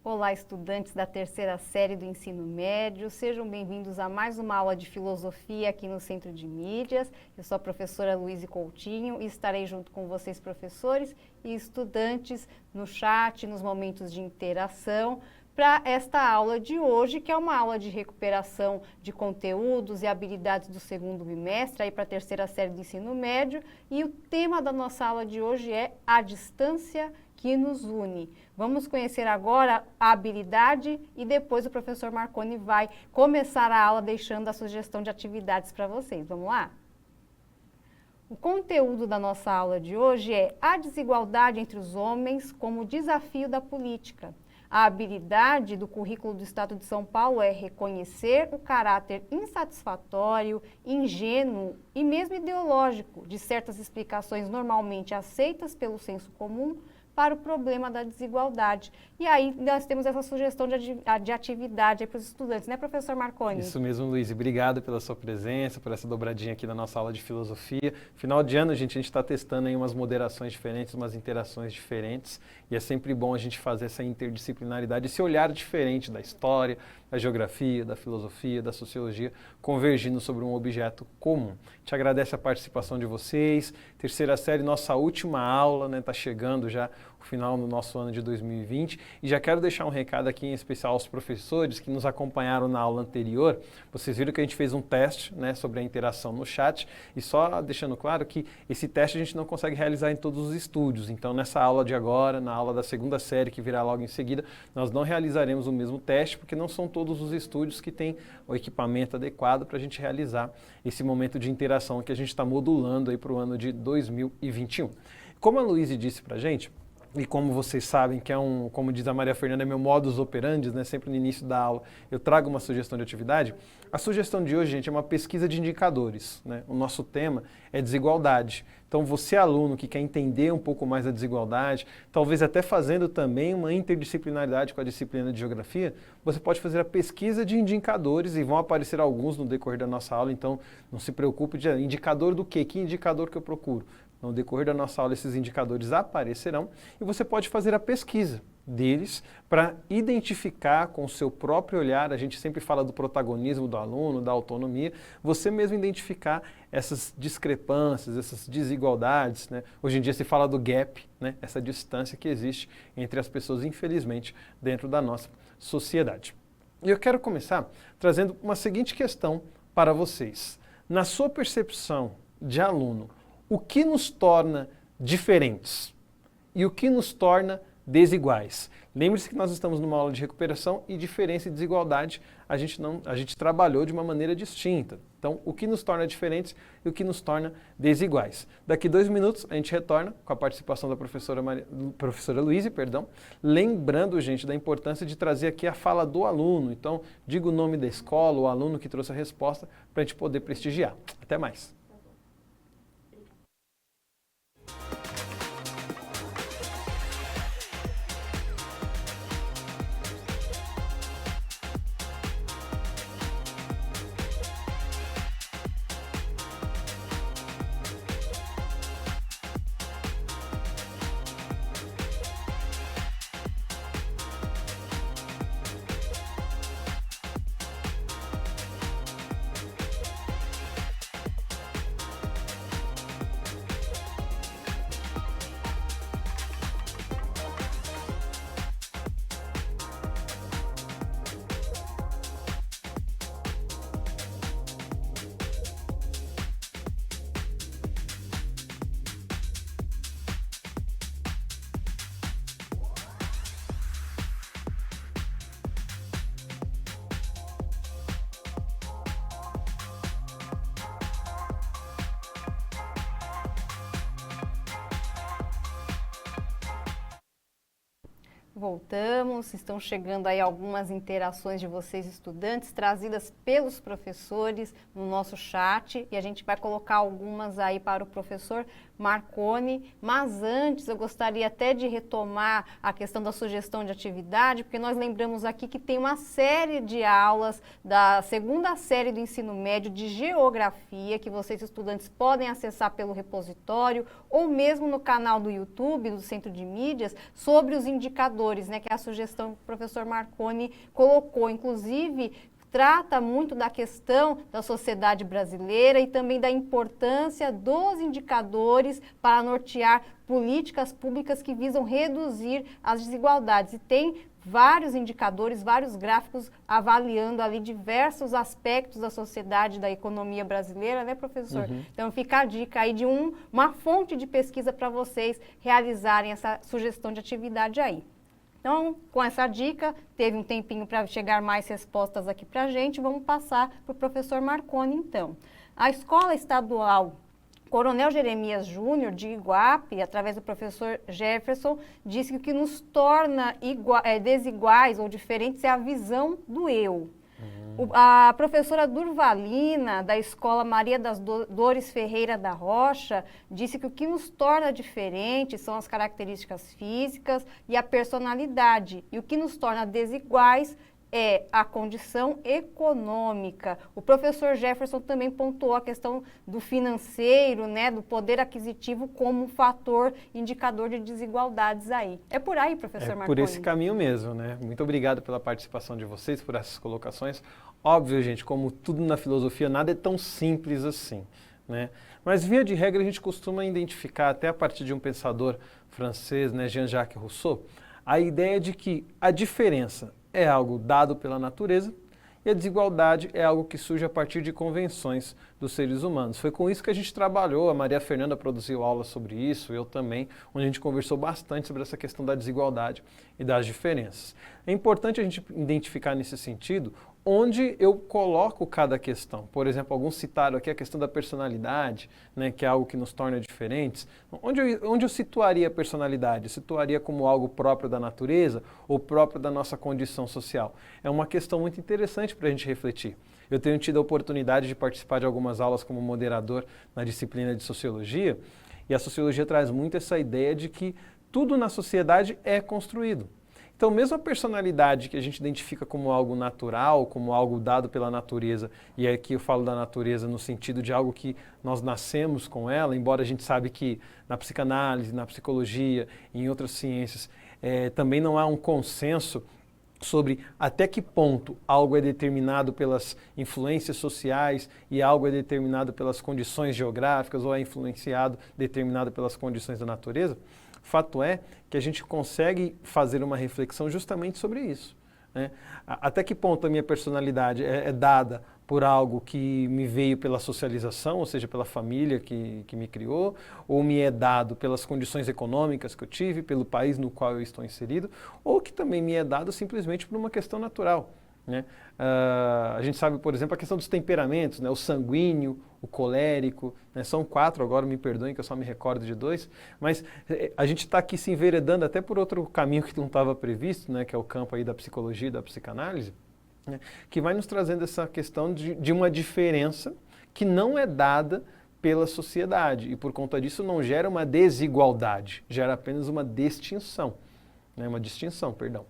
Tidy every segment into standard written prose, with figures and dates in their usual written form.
Olá, estudantes da terceira série do ensino médio, sejam bem-vindos a mais uma aula de filosofia aqui no Centro de Mídias. Eu sou a professora Luíse Coutinho e estarei junto com vocês, professores e estudantes, no chat, nos momentos de interação, para esta aula de hoje, que é uma aula de recuperação de conteúdos e habilidades do segundo bimestre, aí para a terceira série do ensino médio, e o tema da nossa aula de hoje é a distância que nos une. Vamos conhecer agora a habilidade e depois o professor Marconi vai começar a aula deixando a sugestão de atividades para vocês. Vamos lá? O conteúdo da nossa aula de hoje é a desigualdade entre os homens como desafio da política. A habilidade do currículo do Estado de São Paulo é reconhecer o caráter insatisfatório, ingênuo e mesmo ideológico de certas explicações normalmente aceitas pelo senso comum para o problema da desigualdade. E aí nós temos essa sugestão de atividade para os estudantes, né, professor Marconi? Isso mesmo, Luíse. Obrigado pela sua presença, por essa dobradinha aqui na nossa aula de filosofia. Final de ano, gente, a gente está testando aí umas moderações diferentes, umas interações diferentes, e é sempre bom a gente fazer essa interdisciplinaridade, esse olhar diferente da história, da geografia, da filosofia, da sociologia, convergindo sobre um objeto comum. A gente agradece a participação de vocês. Terceira série, nossa última aula, né? Está chegando já o final do nosso ano de 2020. E já quero deixar um recado aqui em especial aos professores que nos acompanharam na aula anterior. Vocês viram que a gente fez um teste, né, sobre a interação no chat, e só deixando claro que esse teste a gente não consegue realizar em todos os estúdios. Então, nessa aula de agora, na aula da segunda série, que virá logo em seguida, nós não realizaremos o mesmo teste, porque não são todos os estúdios que têm o equipamento adequado para a gente realizar esse momento de interação que a gente está modulando aí para o ano de 2021. Como a Luíse disse para a gente, e como vocês sabem que como diz a Maria Fernanda, é meu modus operandi, né? Sempre no início da aula eu trago uma sugestão de atividade. A sugestão de hoje, gente, é uma pesquisa de indicadores, né? O nosso tema é desigualdade. Então você, aluno que quer entender um pouco mais a desigualdade, talvez até fazendo também uma interdisciplinaridade com a disciplina de geografia, você pode fazer a pesquisa de indicadores e vão aparecer alguns no decorrer da nossa aula, então não se preocupe de indicador do quê? Que indicador que eu procuro? No decorrer da nossa aula, esses indicadores aparecerão e você pode fazer a pesquisa deles para identificar com o seu próprio olhar. A gente sempre fala do protagonismo do aluno, da autonomia, você mesmo identificar essas discrepâncias, essas desigualdades, né? Hoje em dia se fala do gap, né? Essa distância que existe entre as pessoas, infelizmente, dentro da nossa sociedade. E eu quero começar trazendo uma seguinte questão para vocês. Na sua percepção de aluno, o que nos torna diferentes e o que nos torna desiguais? Lembre-se que nós estamos numa aula de recuperação e diferença e desigualdade a gente trabalhou de uma maneira distinta. Então, o que nos torna diferentes e o que nos torna desiguais. Daqui 2 minutos a gente retorna com a participação da professora Luíse, lembrando, gente, da importância de trazer aqui a fala do aluno. Então, diga o nome da escola, o aluno que trouxe a resposta, para a gente poder prestigiar. Até mais. Voltamos, estão chegando aí algumas interações de vocês, estudantes, trazidas pelos professores no nosso chat, e a gente vai colocar algumas aí para o professor Marconi, mas antes eu gostaria até de retomar a questão da sugestão de atividade, porque nós lembramos aqui que tem uma série de aulas da segunda série do ensino médio de geografia que vocês estudantes podem acessar pelo repositório ou mesmo no canal do YouTube do Centro de Mídias sobre os indicadores, né, que é a sugestão que o professor Marconi colocou, inclusive trata muito da questão da sociedade brasileira e também da importância dos indicadores para nortear políticas públicas que visam reduzir as desigualdades. E tem vários indicadores, vários gráficos avaliando ali diversos aspectos da sociedade, da economia brasileira, né, professor? Então fica a dica aí de uma fonte de pesquisa para vocês realizarem essa sugestão de atividade aí. Então, com essa dica, teve um tempinho para chegar mais respostas aqui para a gente, vamos passar para o professor Marconi, então. A Escola Estadual Coronel Jeremias Júnior, de Iguape, através do professor Jefferson, disse que o que nos torna desiguais ou diferentes é a visão do eu. A professora Durvalina, da Escola Maria das Dores Ferreira da Rocha, disse que o que nos torna diferentes são as características físicas e a personalidade. E o que nos torna desiguais é a condição econômica. O professor Jefferson também pontuou a questão do financeiro, né, do poder aquisitivo como um fator indicador de desigualdades aí. É por aí, professor Marconi? Por esse caminho mesmo, né? Muito obrigado pela participação de vocês, por essas colocações. Óbvio, gente, como tudo na filosofia, nada é tão simples assim, né? Mas, via de regra, a gente costuma identificar, até a partir de um pensador francês, né, Jean-Jacques Rousseau, a ideia de que a diferença é algo dado pela natureza e a desigualdade é algo que surge a partir de convenções dos seres humanos. Foi com isso que a gente trabalhou, a Maria Fernanda produziu aulas sobre isso, eu também, onde a gente conversou bastante sobre essa questão da desigualdade e das diferenças. É importante a gente identificar nesse sentido onde eu coloco cada questão. Por exemplo, alguns citaram aqui a questão da personalidade, né, que é algo que nos torna diferentes. Onde eu situaria a personalidade? Eu situaria como algo próprio da natureza ou próprio da nossa condição social? É uma questão muito interessante para a gente refletir. Eu tenho tido a oportunidade de participar de algumas aulas como moderador na disciplina de Sociologia, e a Sociologia traz muito essa ideia de que tudo na sociedade é construído. Então, mesmo a personalidade que a gente identifica como algo natural, como algo dado pela natureza, e aqui eu falo da natureza no sentido de algo que nós nascemos com ela, embora a gente sabe que na psicanálise, na psicologia, em outras ciências, também não há um consenso sobre até que ponto algo é determinado pelas influências sociais e algo é determinado pelas condições geográficas ou é determinado pelas condições da natureza. Fato é que a gente consegue fazer uma reflexão justamente sobre isso, né? Até que ponto a minha personalidade é dada por algo que me veio pela socialização, ou seja, pela família que me criou, ou me é dado pelas condições econômicas que eu tive, pelo país no qual eu estou inserido, ou que também me é dado simplesmente por uma questão natural, né? A gente sabe, por exemplo, a questão dos temperamentos, né? O sanguíneo, o colérico, né? São 4, agora me perdoem que eu só me recordo de 2, mas a gente está aqui se enveredando até por outro caminho que não estava previsto, né? Que é o campo aí da psicologia e da psicanálise, né? Que vai nos trazendo essa questão de uma diferença que não é dada pela sociedade e por conta disso não gera uma desigualdade, gera apenas uma distinção, né? Uma distinção, perdão.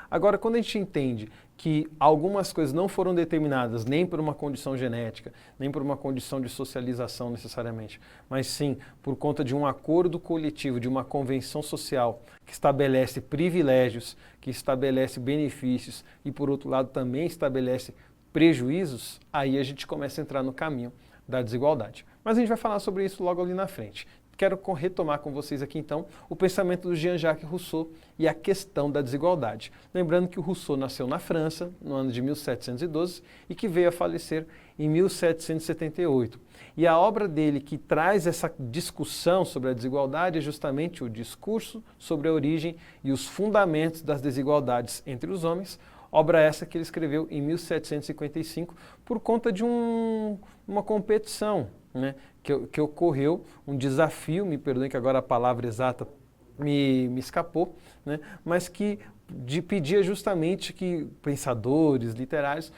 Agora, quando a gente entende que algumas coisas não foram determinadas nem por uma condição genética, nem por uma condição de socialização necessariamente, mas sim por conta de um acordo coletivo, de uma convenção social que estabelece privilégios, que estabelece benefícios e, por outro lado, também estabelece prejuízos, aí a gente começa a entrar no caminho da desigualdade. Mas a gente vai falar sobre isso logo ali na frente. Quero retomar com vocês aqui, então, o pensamento do Jean-Jacques Rousseau e a questão da desigualdade. Lembrando que o Rousseau nasceu na França, no ano de 1712, e que veio a falecer em 1778. E a obra dele que traz essa discussão sobre a desigualdade é justamente o Discurso sobre a Origem e os Fundamentos das Desigualdades entre os Homens, obra essa que ele escreveu em 1755 por conta de uma competição, né, que ocorreu, um desafio, me perdoem que agora a palavra exata me escapou, né, mas que pedia justamente que pensadores literários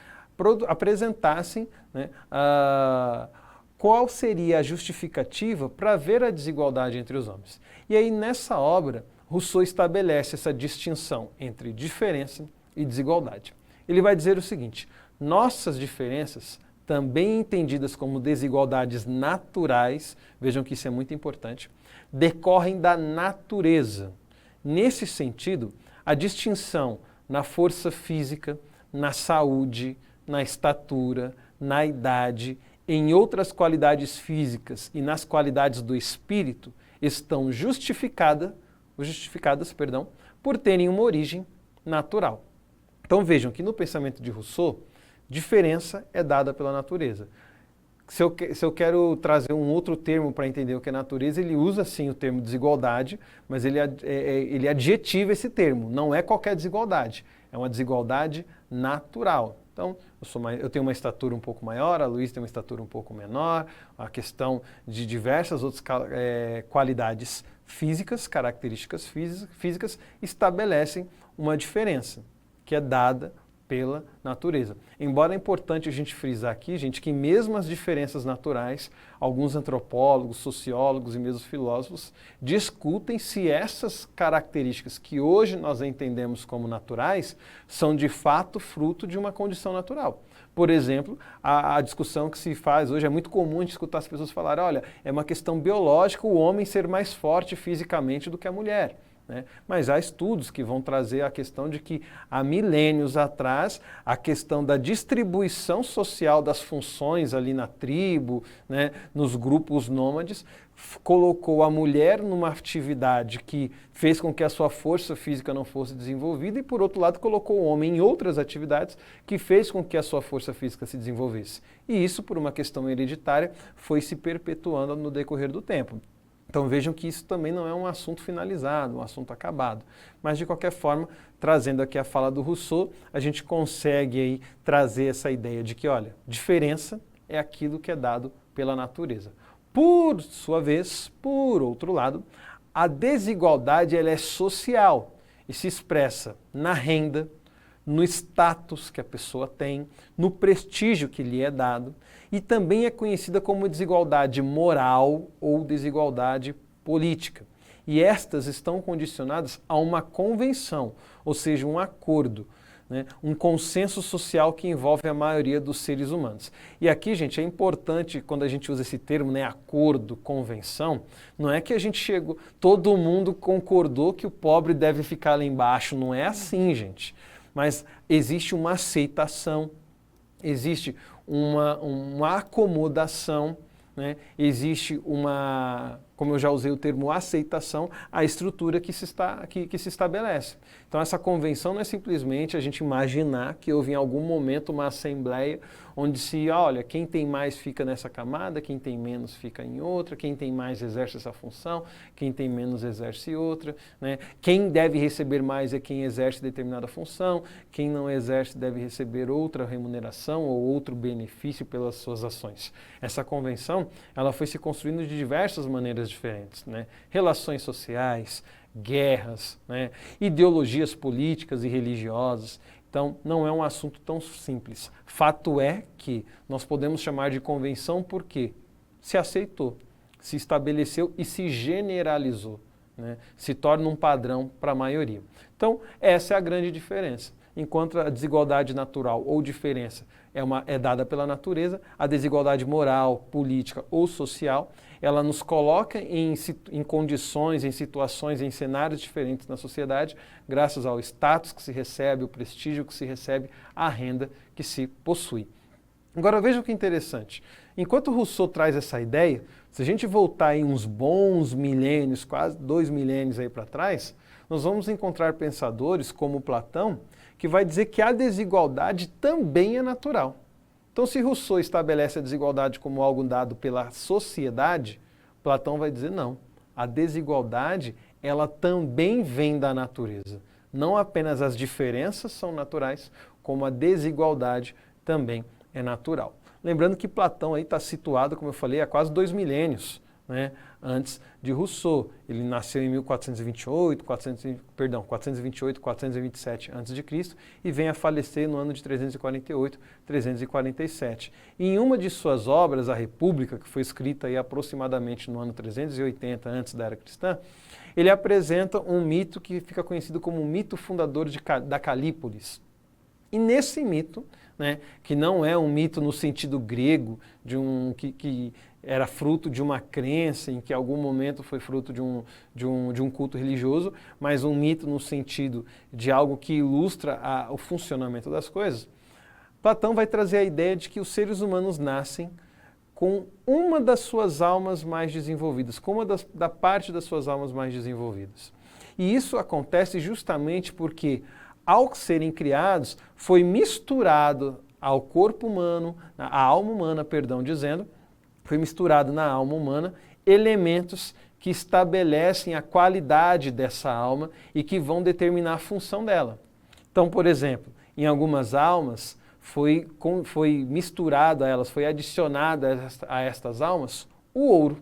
apresentassem, né, qual seria a justificativa para ver a desigualdade entre os homens. E aí, nessa obra, Rousseau estabelece essa distinção entre diferença e desigualdade. Ele vai dizer o seguinte: nossas diferenças, também entendidas como desigualdades naturais, vejam que isso é muito importante, decorrem da natureza. Nesse sentido, a distinção na força física, na saúde, na estatura, na idade, em outras qualidades físicas e nas qualidades do espírito estão justificadas, por terem uma origem natural. Então vejam que no pensamento de Rousseau, diferença é dada pela natureza. Se eu quero trazer um outro termo para entender o que é natureza, ele usa sim o termo desigualdade, mas ele adjetiva esse termo. Não é qualquer desigualdade, é uma desigualdade natural. Então, eu tenho uma estatura um pouco maior, a Luísa tem uma estatura um pouco menor, a questão de diversas outras qualidades físicas, características físicas, estabelecem uma diferença que é dada pela natureza. Embora é importante a gente frisar aqui, gente, que mesmo as diferenças naturais, alguns antropólogos, sociólogos e mesmo filósofos discutem se essas características que hoje nós entendemos como naturais são de fato fruto de uma condição natural. Por exemplo, a discussão que se faz hoje, é muito comum a gente escutar as pessoas falarem, olha, é uma questão biológica o homem ser mais forte fisicamente do que a mulher. Mas há estudos que vão trazer a questão de que há milênios atrás a questão da distribuição social das funções ali na tribo, nos grupos nômades, colocou a mulher numa atividade que fez com que a sua força física não fosse desenvolvida e, por outro lado, colocou o homem em outras atividades que fez com que a sua força física se desenvolvesse. E isso, por uma questão hereditária, foi se perpetuando no decorrer do tempo. Então vejam que isso também não é um assunto finalizado, um assunto acabado. Mas de qualquer forma, trazendo aqui a fala do Rousseau, a gente consegue aí trazer essa ideia de que, olha, diferença é aquilo que é dado pela natureza. Por sua vez, por outro lado, a desigualdade ela é social e se expressa na renda, no status que a pessoa tem, no prestígio que lhe é dado, e também é conhecida como desigualdade moral ou desigualdade política. E estas estão condicionadas a uma convenção, ou seja, um acordo, um consenso social que envolve a maioria dos seres humanos. E aqui, gente, é importante, quando a gente usa esse termo, acordo, convenção, não é que a gente chegou, todo mundo concordou que o pobre deve ficar lá embaixo, não é assim, gente. Mas existe uma aceitação, existe uma acomodação, existe uma, como eu já usei o termo aceitação, a estrutura que se estabelece. Então essa convenção não é simplesmente a gente imaginar que houve em algum momento uma assembleia onde olha, quem tem mais fica nessa camada, quem tem menos fica em outra, quem tem mais exerce essa função, quem tem menos exerce outra, Quem deve receber mais é quem exerce determinada função, quem não exerce deve receber outra remuneração ou outro benefício pelas suas ações. Essa convenção, ela foi se construindo de diversas maneiras diferentes, Relações sociais, guerras, ideologias políticas e religiosas. Então, não é um assunto tão simples. Fato é que nós podemos chamar de convenção porque se aceitou, se estabeleceu e se generalizou, se torna um padrão para a maioria. Então, essa é a grande diferença. Enquanto a desigualdade natural ou diferença é dada pela natureza, a desigualdade moral, política ou social, ela nos coloca em condições, em situações, em cenários diferentes na sociedade, graças ao status que se recebe, o prestígio que se recebe, a renda que se possui. Agora veja o que é interessante. Enquanto Rousseau traz essa ideia, se a gente voltar aí uns bons milênios, quase 2 milênios aí para trás, nós vamos encontrar pensadores como Platão, que vai dizer que a desigualdade também é natural. Então, se Rousseau estabelece a desigualdade como algo dado pela sociedade, Platão vai dizer não. A desigualdade, ela também vem da natureza. Não apenas as diferenças são naturais, como a desigualdade também é natural. Lembrando que Platão aí está situado, como eu falei, há quase 2 milênios, né, antes de Rousseau. Ele nasceu em 427 a.C. e vem a falecer no ano de 348, 347. E em uma de suas obras, A República, que foi escrita aí aproximadamente no ano 380 antes da Era Cristã, ele apresenta um mito que fica conhecido como o mito fundador da Calípolis. E nesse mito, né, que não é um mito no sentido grego, que era fruto de uma crença, em que em algum momento foi fruto de um culto religioso, mas um mito no sentido de algo que ilustra o funcionamento das coisas, Platão vai trazer a ideia de que os seres humanos nascem com uma das suas almas mais desenvolvidas, com uma da parte das suas almas mais desenvolvidas. E isso acontece justamente porque, ao serem criados, foi misturado ao corpo humano, à alma humana, foi misturado na alma humana elementos que estabelecem a qualidade dessa alma e que vão determinar a função dela. Então, por exemplo, em algumas almas foi misturado a elas, foi adicionado a estas almas o ouro,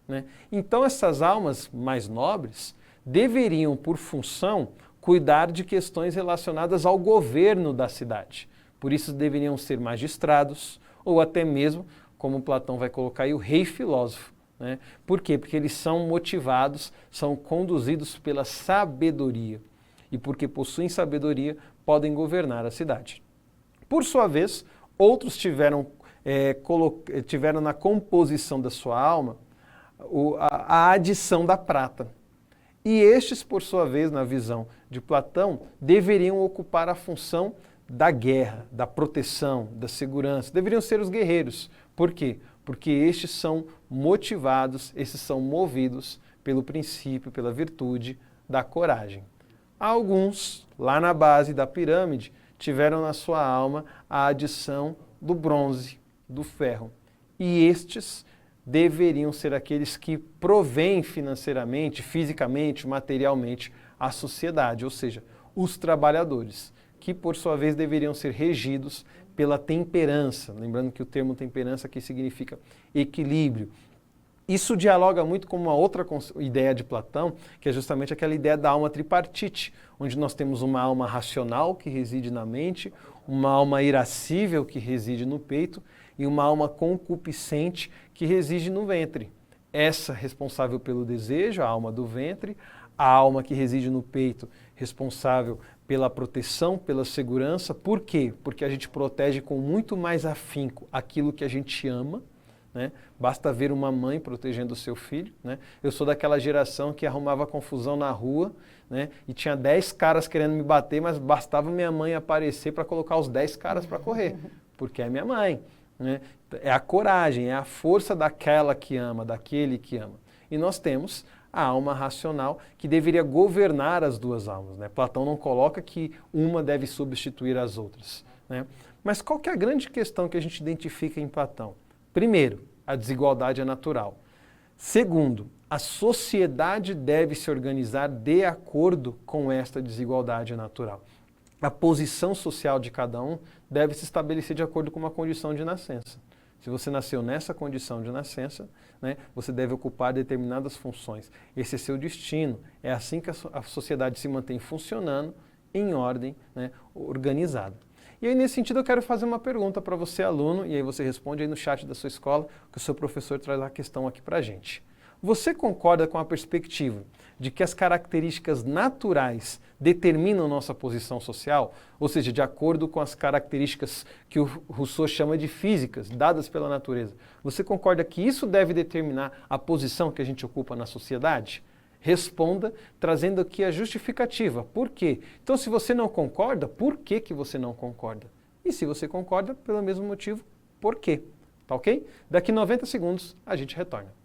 né? Então essas almas mais nobres deveriam, por função, cuidar de questões relacionadas ao governo da cidade. Por isso deveriam ser magistrados ou até mesmo, como Platão vai colocar aí, o rei filósofo, né? Por quê? Porque eles são motivados, são conduzidos pela sabedoria. E porque possuem sabedoria, podem governar a cidade. Por sua vez, outros tiveram na composição da sua alma a adição da prata. E estes, por sua vez, na visão de Platão, deveriam ocupar a função da guerra, da proteção, da segurança. Deveriam ser os guerreiros. Por quê? Porque estes são motivados, esses são movidos pelo princípio, pela virtude da coragem. Alguns, lá na base da pirâmide, tiveram na sua alma a adição do bronze, do ferro. E estes deveriam ser aqueles que provêm financeiramente, fisicamente, materialmente a sociedade, ou seja, os trabalhadores, que por sua vez deveriam ser regidos pela temperança. Lembrando que o termo temperança aqui significa equilíbrio. Isso dialoga muito com uma outra ideia de Platão, que é justamente aquela ideia da alma tripartite, onde nós temos uma alma racional que reside na mente, uma alma irascível que reside no peito e uma alma concupiscente que reside no ventre. Essa responsável pelo desejo, a alma do ventre, a alma que reside no peito, responsável pela proteção, pela segurança. Por quê? Porque a gente protege com muito mais afinco aquilo que a gente ama, né? Basta ver uma mãe protegendo o seu filho, né? Eu sou daquela geração que arrumava confusão na rua, né? E tinha 10 caras querendo me bater, mas bastava minha mãe aparecer para colocar os 10 caras para correr, porque é minha mãe, né? É a coragem, é a força daquela que ama, daquele que ama. E nós temos a alma racional que deveria governar as duas almas, né? Platão não coloca que uma deve substituir as outras, né? Mas qual que é a grande questão que a gente identifica em Platão? Primeiro, a desigualdade é natural. Segundo, a sociedade deve se organizar de acordo com esta desigualdade natural. A posição social de cada um deve se estabelecer de acordo com uma condição de nascença. Se você nasceu nessa condição de nascença, né, você deve ocupar determinadas funções. Esse é seu destino. É assim que a sociedade se mantém funcionando, em ordem, né, organizada. E aí, nesse sentido, eu quero fazer uma pergunta para você, aluno, e aí você responde aí no chat da sua escola, que o seu professor traz a questão aqui para a gente. Você concorda com a perspectiva de que as características naturais determinam nossa posição social? Ou seja, de acordo com as características que o Rousseau chama de físicas, dadas pela natureza. Você concorda que isso deve determinar a posição que a gente ocupa na sociedade? Responda trazendo aqui a justificativa. Por quê? Então, se você não concorda, por que você não concorda? E se você concorda, pelo mesmo motivo, por quê? Tá ok? Daqui 90 segundos a gente retorna.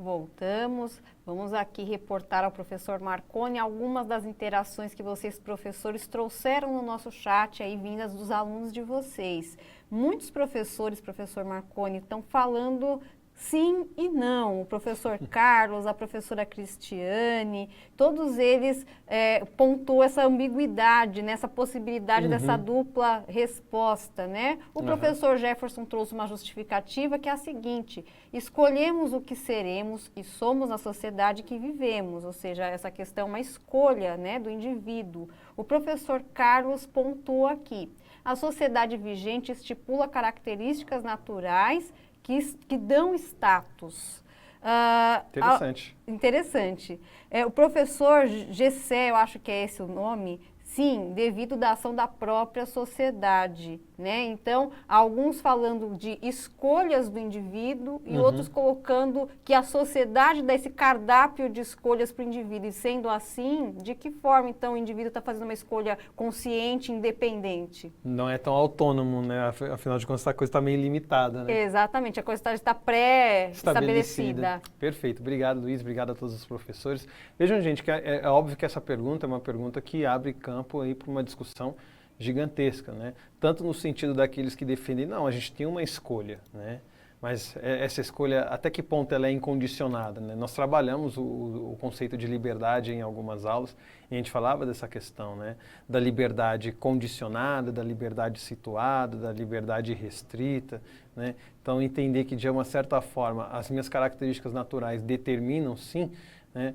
Voltamos. Vamos aqui reportar ao professor Marconi algumas das interações que vocês, professores, trouxeram no nosso chat aí, vindas dos alunos de vocês. Muitos professores, professor Marconi, estão falando sim e não. O professor Carlos, a professora Cristiane, todos eles pontuam essa ambiguidade, né? Essa possibilidade dessa dupla resposta, né? O professor Jefferson trouxe uma justificativa que é a seguinte: escolhemos o que seremos e somos a sociedade que vivemos, ou seja, essa questão é uma escolha, né, do indivíduo. O professor Carlos pontuou aqui: a sociedade vigente estipula características naturais que dão status. Interessante. Interessante. O professor Gessé, eu acho que é esse o nome, sim, devido da ação da própria sociedade, né? Então, alguns falando de escolhas do indivíduo e outros colocando que a sociedade dá esse cardápio de escolhas para o indivíduo. E sendo assim, de que forma, então, o indivíduo está fazendo uma escolha consciente, independente? Não é tão autônomo, né? Afinal de contas, a coisa está meio limitada, né? Exatamente, a coisa está pré-estabelecida. Perfeito. Obrigado, Luiz. Obrigado a todos os professores. Vejam, gente, que é óbvio que essa pergunta é uma pergunta que abre campo aí para uma discussão gigantesca, né? Tanto no sentido daqueles que defendem, não, a gente tem uma escolha, né? Mas essa escolha, até que ponto ela é incondicionada, né? Nós trabalhamos o conceito de liberdade em algumas aulas e a gente falava dessa questão, né? Da liberdade condicionada, da liberdade situada, da liberdade restrita, né? Então, entender que, de uma certa forma, as minhas características naturais determinam, sim, né,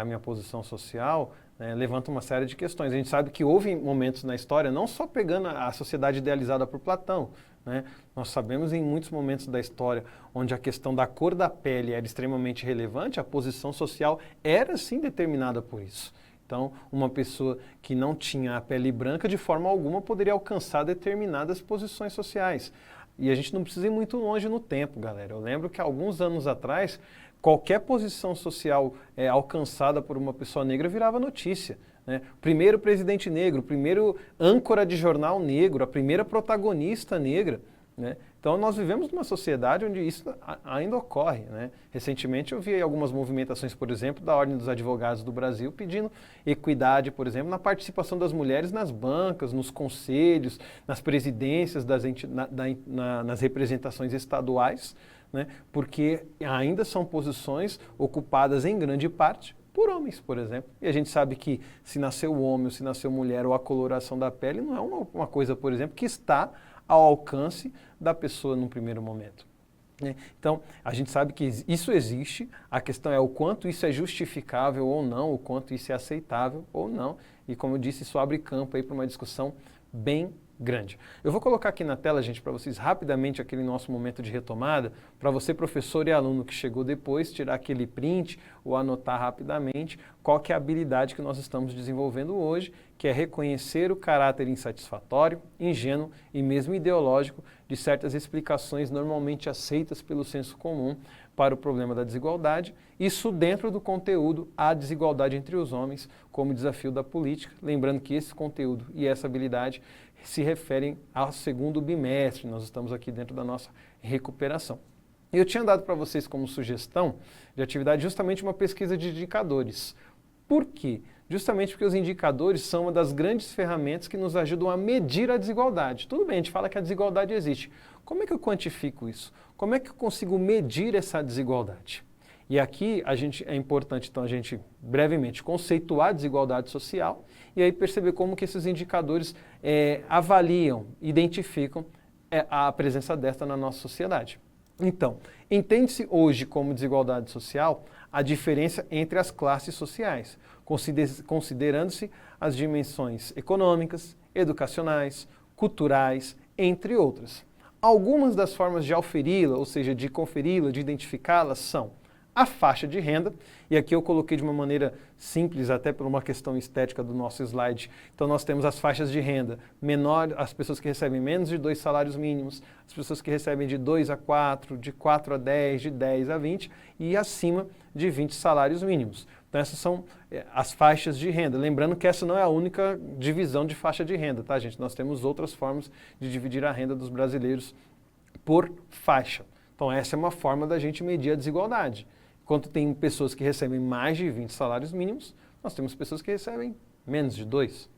a minha posição social, levanta uma série de questões. A gente sabe que houve momentos na história, não só pegando a sociedade idealizada por Platão, né? Nós sabemos em muitos momentos da história onde a questão da cor da pele era extremamente relevante, a posição social era sim determinada por isso. Então, uma pessoa que não tinha a pele branca, de forma alguma, poderia alcançar determinadas posições sociais. E a gente não precisa ir muito longe no tempo, galera. Eu lembro que alguns anos atrás, qualquer posição social alcançada por uma pessoa negra virava notícia, né? Primeiro presidente negro, primeiro âncora de jornal negro, a primeira protagonista negra, né? Então nós vivemos numa sociedade onde isso ainda ocorre, né? Recentemente eu vi algumas movimentações, por exemplo, da Ordem dos Advogados do Brasil pedindo equidade, por exemplo, na participação das mulheres nas bancas, nos conselhos, nas presidências, nas representações estaduais, né? Porque ainda são posições ocupadas em grande parte por homens, por exemplo. E a gente sabe que se nasceu homem ou se nasceu mulher ou a coloração da pele não é uma coisa, por exemplo, que está ao alcance da pessoa num primeiro momento, né? Então, a gente sabe que isso existe, a questão é o quanto isso é justificável ou não, o quanto isso é aceitável ou não. E como eu disse, isso abre campo aí para uma discussão bem grande. Eu vou colocar aqui na tela, gente, para vocês rapidamente aquele nosso momento de retomada, para você, professor e aluno que chegou depois, tirar aquele print ou anotar rapidamente qual que é a habilidade que nós estamos desenvolvendo hoje, que é reconhecer o caráter insatisfatório, ingênuo e mesmo ideológico de certas explicações normalmente aceitas pelo senso comum para o problema da desigualdade, isso dentro do conteúdo A Desigualdade entre os Homens, como desafio da política, lembrando que esse conteúdo e essa habilidade se referem ao segundo bimestre, nós estamos aqui dentro da nossa recuperação. E eu tinha dado para vocês como sugestão de atividade justamente uma pesquisa de indicadores. Por quê? Justamente porque os indicadores são uma das grandes ferramentas que nos ajudam a medir a desigualdade. Tudo bem, a gente fala que a desigualdade existe. Como é que eu quantifico isso? Como é que eu consigo medir essa desigualdade? E aqui é importante, então, a gente brevemente conceituar a desigualdade social e aí perceber como que esses indicadores avaliam, identificam a presença desta na nossa sociedade. Então, entende-se hoje como desigualdade social a diferença entre as classes sociais, considerando-se as dimensões econômicas, educacionais, culturais, entre outras. Algumas das formas de auferi-la, ou seja, de conferi-la, de identificá-la, são a faixa de renda, e aqui eu coloquei de uma maneira simples, até por uma questão estética do nosso slide. Então nós temos as faixas de renda menor, as pessoas que recebem menos de 2 salários mínimos, as pessoas que recebem de 2 a 4, de 4 a 10, de 10 a 20 e acima de 20 salários mínimos. Então essas são as faixas de renda. Lembrando que essa não é a única divisão de faixa de renda, tá, gente? Nós temos outras formas de dividir a renda dos brasileiros por faixa. Então essa é uma forma da gente medir a desigualdade. Enquanto tem pessoas que recebem mais de 20 salários mínimos, nós temos pessoas que recebem menos de 2.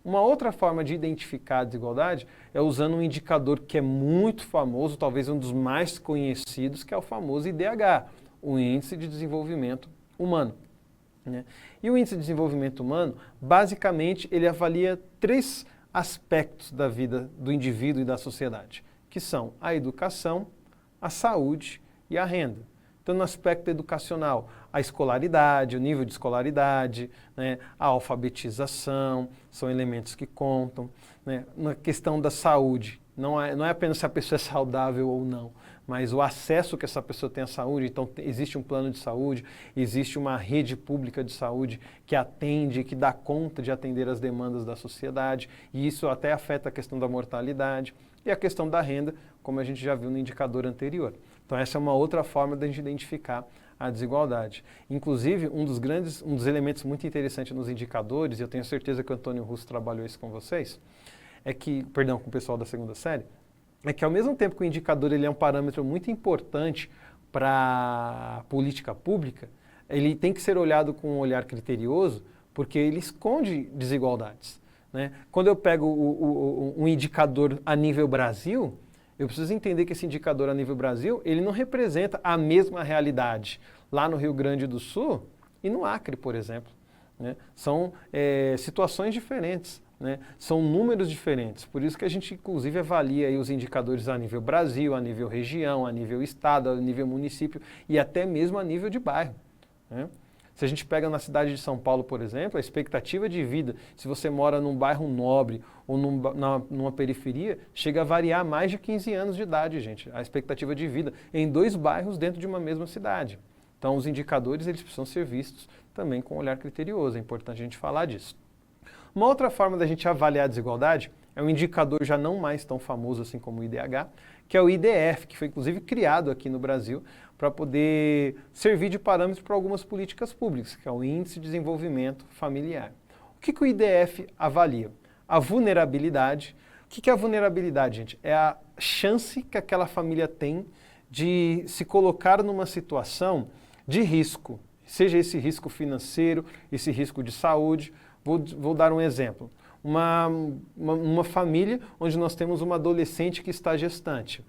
Uma outra forma de identificar a desigualdade é usando um indicador que é muito famoso, talvez um dos mais conhecidos, que é o famoso IDH, o Índice de Desenvolvimento Humano. Né? E o Índice de Desenvolvimento Humano, basicamente, ele avalia 3 aspectos da vida do indivíduo e da sociedade, que são a educação, a saúde e a renda. Então, no aspecto educacional, a escolaridade, o nível de escolaridade, né, a alfabetização, são elementos que contam. Né? Na questão da saúde, não é apenas se a pessoa é saudável ou não, mas o acesso que essa pessoa tem à saúde. Então, existe um plano de saúde, existe uma rede pública de saúde que atende, que dá conta de atender as demandas da sociedade, e isso até afeta a questão da mortalidade e a questão da renda, como a gente já viu no indicador anterior. Então, essa é uma outra forma de a gente identificar a desigualdade. Inclusive, um dos elementos muito interessantes nos indicadores, e eu tenho certeza que o Antônio Russo trabalhou isso com vocês, com o pessoal da segunda série, é que ao mesmo tempo que o indicador ele é um parâmetro muito importante para a política pública, ele tem que ser olhado com um olhar criterioso, porque ele esconde desigualdades. Né? Quando eu pego um indicador a nível Brasil, eu preciso entender que esse indicador a nível Brasil, ele não representa a mesma realidade lá no Rio Grande do Sul e no Acre, por exemplo. Né? São situações diferentes, né? São números diferentes. Por isso que a gente, inclusive, avalia aí os indicadores a nível Brasil, a nível região, a nível estado, a nível município e até mesmo a nível de bairro. Né? Se a gente pega na cidade de São Paulo, por exemplo, a expectativa de vida, se você mora num bairro nobre ou numa periferia, chega a variar mais de 15 anos de idade, gente, a expectativa de vida em 2 bairros dentro de uma mesma cidade. Então, os indicadores eles precisam ser vistos também com um olhar criterioso, é importante a gente falar disso. Uma outra forma da gente avaliar a desigualdade é um indicador já não mais tão famoso assim como o IDH, que é o IDF, que foi inclusive criado aqui no Brasil para poder servir de parâmetro para algumas políticas públicas, que é o Índice de Desenvolvimento Familiar. O que o IDF avalia? A vulnerabilidade. O que é a vulnerabilidade, gente? É a chance que aquela família tem de se colocar numa situação de risco, seja esse risco financeiro, esse risco de saúde. Vou dar um exemplo. Uma família onde nós temos uma adolescente que está gestante.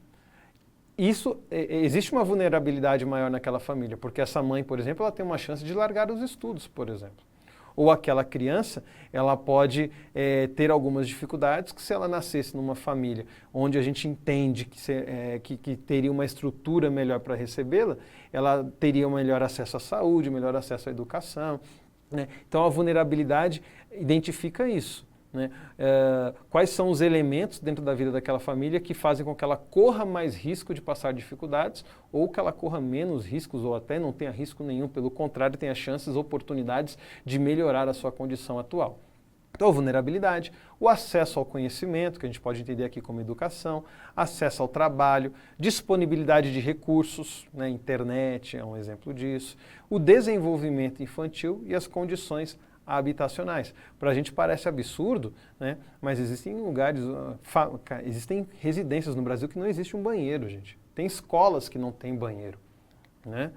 Existe uma vulnerabilidade maior naquela família, porque essa mãe, por exemplo, ela tem uma chance de largar os estudos, por exemplo. Ou aquela criança, ela pode ter algumas dificuldades que se ela nascesse numa família onde a gente entende que teria uma estrutura melhor para recebê-la, ela teria um melhor acesso à saúde, melhor acesso à educação. Né? Então a vulnerabilidade identifica isso. Né? Quais são os elementos dentro da vida daquela família que fazem com que ela corra mais risco de passar dificuldades ou que ela corra menos riscos ou até não tenha risco nenhum, pelo contrário, tenha chances, oportunidades de melhorar a sua condição atual. Então, a vulnerabilidade, o acesso ao conhecimento, que a gente pode entender aqui como educação, acesso ao trabalho, disponibilidade de recursos, né, internet é um exemplo disso, o desenvolvimento infantil e as condições habitacionais. Para a gente parece absurdo, né, mas existem lugares, existem residências no Brasil que não existe um banheiro, gente. Tem escolas que não têm banheiro, né?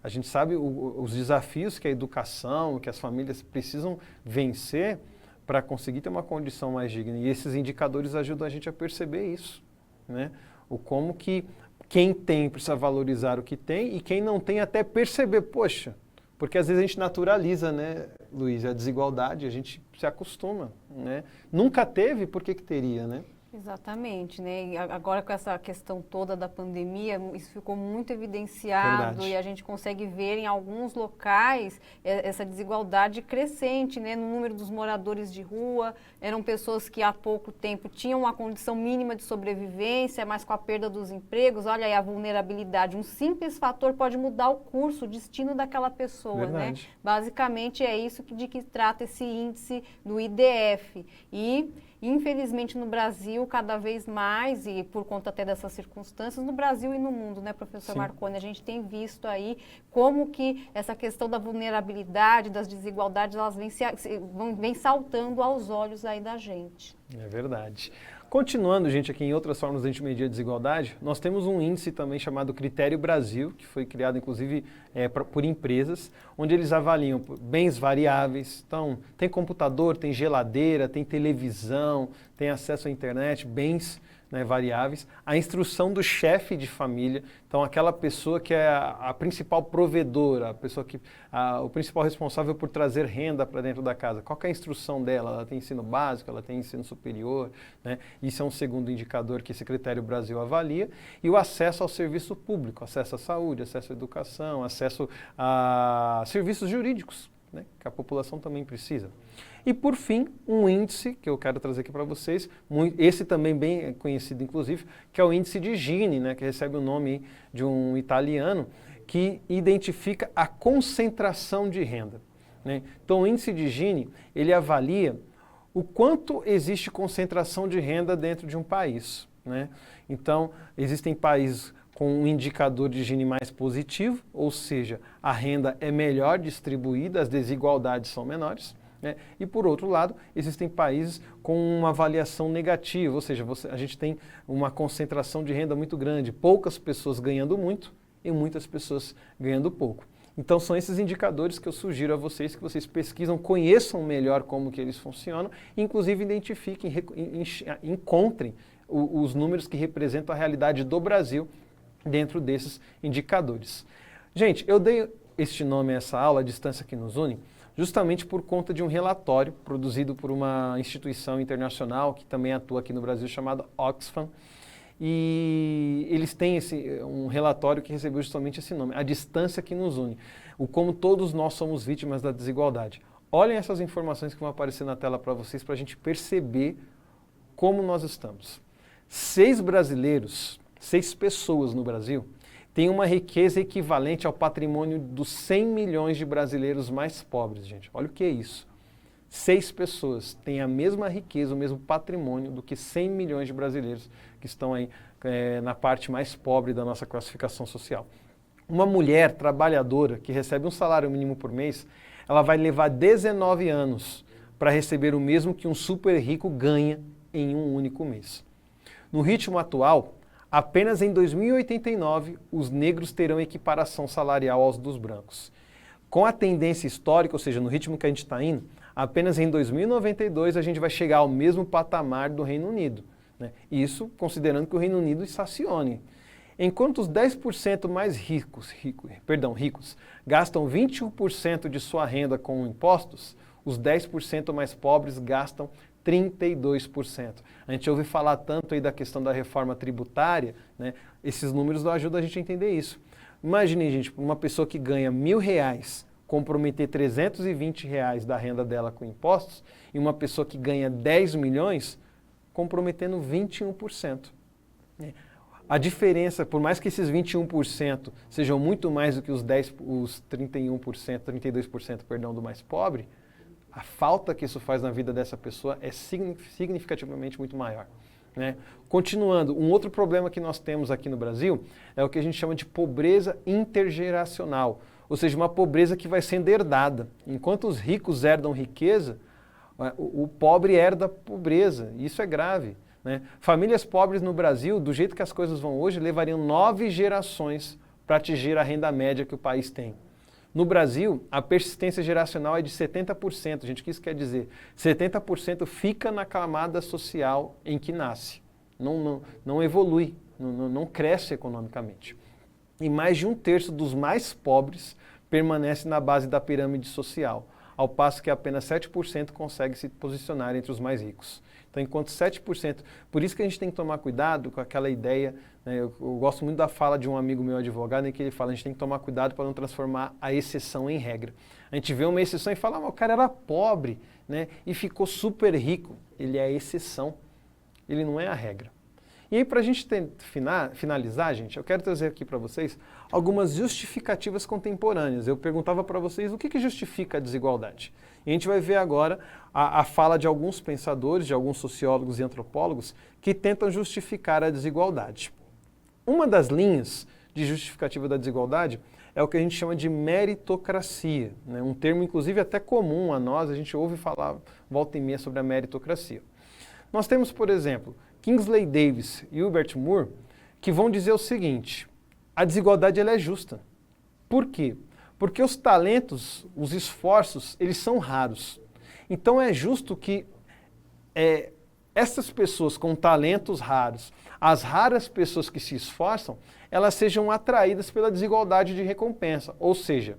A gente sabe os desafios que a educação, que as famílias precisam vencer para conseguir ter uma condição mais digna. E esses indicadores ajudam a gente a perceber isso, né? O como que quem tem precisa valorizar o que tem e quem não tem até perceber, poxa, porque às vezes a gente naturaliza, né, Luiz, a desigualdade, a gente se acostuma, né? Nunca teve, por que teria, né? Exatamente, né? E agora com essa questão toda da pandemia, isso ficou muito evidenciado. Verdade. E a gente consegue ver em alguns locais essa desigualdade crescente, né? No número dos moradores de rua, eram pessoas que há pouco tempo tinham uma condição mínima de sobrevivência, mas com a perda dos empregos, olha aí a vulnerabilidade, um simples fator pode mudar o curso, o destino daquela pessoa, Verdade. né? Basicamente é isso de que trata esse índice do IDF. E infelizmente, no Brasil, cada vez mais, e por conta até dessas circunstâncias, no Brasil e no mundo, né, professor Sim. Marconi, a gente tem visto aí como que essa questão da vulnerabilidade, das desigualdades, elas vêm saltando aos olhos aí da gente. É verdade. Continuando, gente, aqui em outras formas de a gente medir a desigualdade, nós temos um índice também chamado Critério Brasil, que foi criado, inclusive, por empresas, onde eles avaliam bens variáveis. Então, tem computador, tem geladeira, tem televisão, tem acesso à internet, bens, né, variáveis. A instrução do chefe de família, então aquela pessoa que é a principal provedora, o principal responsável por trazer renda para dentro da casa. Qual que é a instrução dela? Ela tem ensino básico, ela tem ensino superior, né? Isso é um segundo indicador que esse Critério Brasil avalia. E o acesso ao serviço público, acesso à saúde, acesso à educação, acesso a serviços jurídicos, né, que a população também precisa. E, por fim, um índice que eu quero trazer aqui para vocês, esse também bem conhecido, inclusive, que é o índice de Gini, né, que recebe o nome de um italiano, que identifica a concentração de renda, né? Então, o índice de Gini, ele avalia o quanto existe concentração de renda dentro de um país, né? Então, existem países com um indicador de Gini mais positivo, ou seja, a renda é melhor distribuída, as desigualdades são menores, né? E, por outro lado, existem países com uma avaliação negativa, ou seja, a gente tem uma concentração de renda muito grande, poucas pessoas ganhando muito e muitas pessoas ganhando pouco. Então, são esses indicadores que eu sugiro a vocês, que vocês pesquisam, conheçam melhor como que eles funcionam, e, inclusive, identifiquem, encontrem os números que representam a realidade do Brasil dentro desses indicadores. Gente, eu dei este nome a essa aula, A Distância que Nos Une, justamente por conta de um relatório produzido por uma instituição internacional que também atua aqui no Brasil, chamada Oxfam, e eles têm um relatório que recebeu justamente esse nome, A Distância que Nos Une, o como todos nós somos vítimas da desigualdade. Olhem essas informações que vão aparecer na tela para vocês, para a gente perceber como nós estamos. 6 pessoas no Brasil têm uma riqueza equivalente ao patrimônio dos 100 milhões de brasileiros mais pobres, gente. Olha o que é isso. 6 pessoas têm a mesma riqueza, o mesmo patrimônio do que 100 milhões de brasileiros que estão aí na parte mais pobre da nossa classificação social. Uma mulher trabalhadora que recebe um salário mínimo por mês, ela vai levar 19 anos para receber o mesmo que um super rico ganha em um único mês. No ritmo atual, apenas em 2089 os negros terão equiparação salarial aos dos brancos. Com a tendência histórica, ou seja, no ritmo que a gente está indo, apenas em 2092 a gente vai chegar ao mesmo patamar do Reino Unido, né? Isso considerando que o Reino Unido estacione. Enquanto os 10% mais ricos gastam 21% de sua renda com impostos, os 10% mais pobres gastam 32%. A gente ouve falar tanto aí da questão da reforma tributária, né? Esses números não ajudam a gente a entender isso. Imaginem, gente, uma pessoa que ganha R$1.000 comprometer R$320 da renda dela com impostos e uma pessoa que ganha 10 milhões comprometendo 21%. A diferença, por mais que esses 21% sejam muito mais do que os 31%, 32%, perdão, do mais pobre, a falta que isso faz na vida dessa pessoa é significativamente muito maior, né? Continuando, um outro problema que nós temos aqui no Brasil é o que a gente chama de pobreza intergeracional, ou seja, uma pobreza que vai sendo herdada. Enquanto os ricos herdam riqueza, o pobre herda pobreza, e isso é grave, né? Famílias pobres no Brasil, do jeito que as coisas vão hoje, levariam 9 gerações para atingir a renda média que o país tem. No Brasil, a persistência geracional é de 70%. Gente, o que isso quer dizer? 70% fica na camada social em que nasce. Não evolui, não cresce economicamente. E mais de 1/3 dos mais pobres permanece na base da pirâmide social, ao passo que apenas 7% consegue se posicionar entre os mais ricos. Então, enquanto 7%... Por isso que a gente tem que tomar cuidado com aquela ideia, né? Eu gosto muito da fala de um amigo meu advogado, em que ele fala, a gente tem que tomar cuidado para não transformar a exceção em regra. A gente vê uma exceção e fala, o cara era pobre, né, e ficou super rico. Ele é a exceção, ele não é a regra. E aí, para a gente finalizar, gente, eu quero trazer aqui para vocês algumas justificativas contemporâneas. Eu perguntava para vocês o que justifica a desigualdade. E a gente vai ver agora a fala de alguns pensadores, de alguns sociólogos e antropólogos que tentam justificar a desigualdade. Uma das linhas de justificativa da desigualdade é o que a gente chama de meritocracia, né? Um termo, inclusive, até comum a nós, a gente ouve falar volta e meia sobre a meritocracia. Nós temos, por exemplo, Kingsley Davis e Hubert Moore, que vão dizer o seguinte: a desigualdade ela é justa. Por quê? Porque os talentos, os esforços, eles são raros. Então é justo que essas pessoas com talentos raros, as raras pessoas que se esforçam, elas sejam atraídas pela desigualdade de recompensa. Ou seja,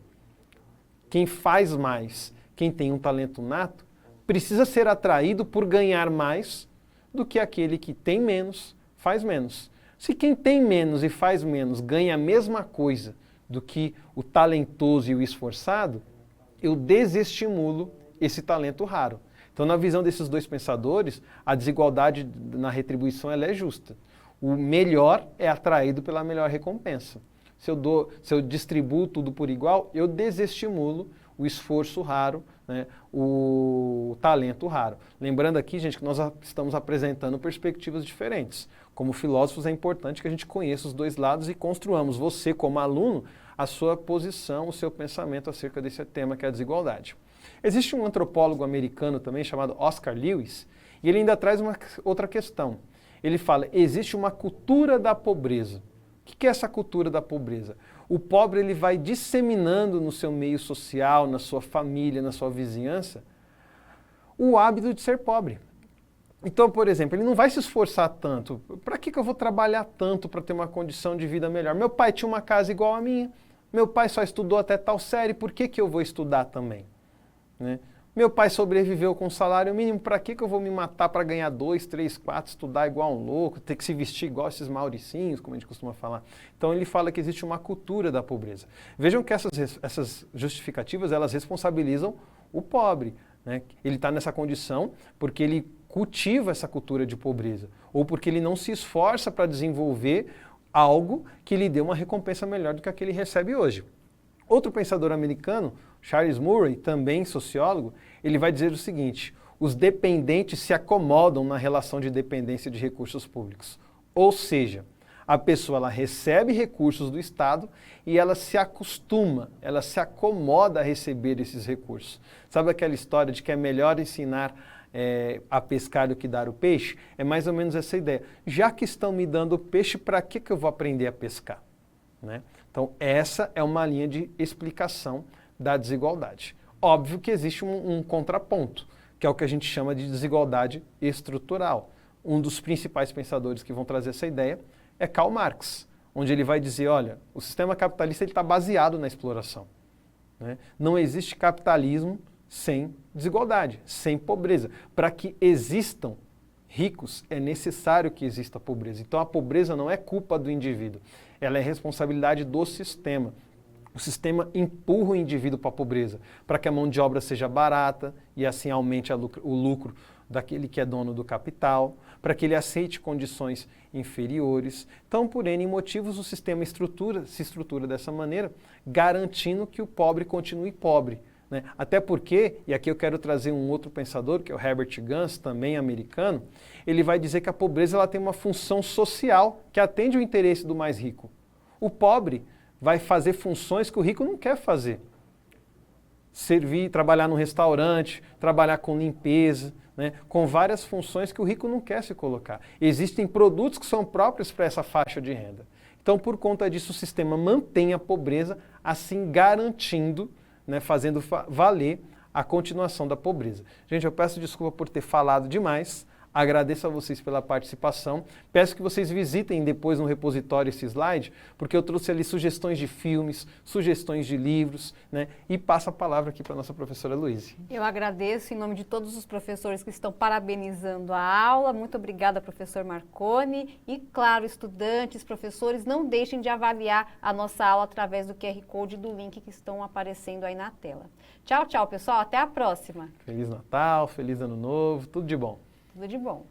quem faz mais, quem tem um talento nato, precisa ser atraído por ganhar mais do que aquele que tem menos, faz menos. Se quem tem menos e faz menos ganha a mesma coisa do que o talentoso e o esforçado, eu desestimulo esse talento raro. Então, na visão desses dois pensadores, a desigualdade na retribuição ela é justa. O melhor é atraído pela melhor recompensa. Se eu distribuo tudo por igual, eu desestimulo o esforço raro, né, o talento raro. Lembrando aqui, gente, que nós estamos apresentando perspectivas diferentes. Como filósofos, é importante que a gente conheça os dois lados e construamos, você como aluno, a sua posição, o seu pensamento acerca desse tema que é a desigualdade. Existe um antropólogo americano também chamado Oscar Lewis, e ele ainda traz uma outra questão. Ele fala, existe uma cultura da pobreza. O que é essa cultura da pobreza? O pobre ele vai disseminando no seu meio social, na sua família, na sua vizinhança, o hábito de ser pobre. Então, por exemplo, ele não vai se esforçar tanto. Para que eu vou trabalhar tanto para ter uma condição de vida melhor? Meu pai tinha uma casa igual a minha, meu pai só estudou até tal série, por que eu vou estudar também? Né? Meu pai sobreviveu com salário mínimo, para que eu vou me matar para ganhar 2, 3, 4, estudar igual um louco, ter que se vestir igual esses mauricinhos, como a gente costuma falar. Então ele fala que existe uma cultura da pobreza. Vejam que essas justificativas, elas responsabilizam o pobre. Né? Ele está nessa condição porque ele cultiva essa cultura de pobreza, ou porque ele não se esforça para desenvolver algo que lhe dê uma recompensa melhor do que a que ele recebe hoje. Outro pensador americano, Charles Murray, também sociólogo, ele vai dizer o seguinte: os dependentes se acomodam na relação de dependência de recursos públicos. Ou seja, a pessoa ela recebe recursos do Estado e ela se acostuma, ela se acomoda a receber esses recursos. Sabe aquela história de que é melhor ensinar a pescar do que dar o peixe? É mais ou menos essa ideia. Já que estão me dando peixe, para que eu vou aprender a pescar? Né? Então, essa é uma linha de explicação da desigualdade. Óbvio que existe um contraponto, que é o que a gente chama de desigualdade estrutural. Um dos principais pensadores que vão trazer essa ideia é Karl Marx, onde ele vai dizer, olha, o sistema capitalista está baseado na exploração. Né? Não existe capitalismo sem desigualdade, sem pobreza. Para que existam ricos, é necessário que exista pobreza. Então, a pobreza não é culpa do indivíduo, ela é responsabilidade do sistema. O sistema empurra o indivíduo para a pobreza, para que a mão de obra seja barata e assim aumente o lucro daquele que é dono do capital, para que ele aceite condições inferiores. Então, por N motivos, o sistema se estrutura dessa maneira, garantindo que o pobre continue pobre. Né? Até porque, e aqui eu quero trazer um outro pensador, que é o Herbert Gans, também americano, ele vai dizer que a pobreza ela tem uma função social que atende o interesse do mais rico. O pobre vai fazer funções que o rico não quer fazer. Servir, trabalhar num restaurante, trabalhar com limpeza, né? Com várias funções que o rico não quer se colocar. Existem produtos que são próprios para essa faixa de renda. Então, por conta disso, o sistema mantém a pobreza, assim garantindo, né, fazendo valer a continuação da pobreza. Gente, eu peço desculpa por ter falado demais. Agradeço a vocês pela participação. Peço que vocês visitem depois no repositório esse slide, porque eu trouxe ali sugestões de filmes, sugestões de livros, né? E passo a palavra aqui para a nossa professora Luíse. Eu agradeço em nome de todos os professores que estão parabenizando a aula. Muito obrigada, professor Marconi. E, claro, estudantes, professores, não deixem de avaliar a nossa aula através do QR Code e do link que estão aparecendo aí na tela. Tchau, tchau, pessoal. Até a próxima. Feliz Natal, feliz Ano Novo, tudo de bom. Tudo de bom.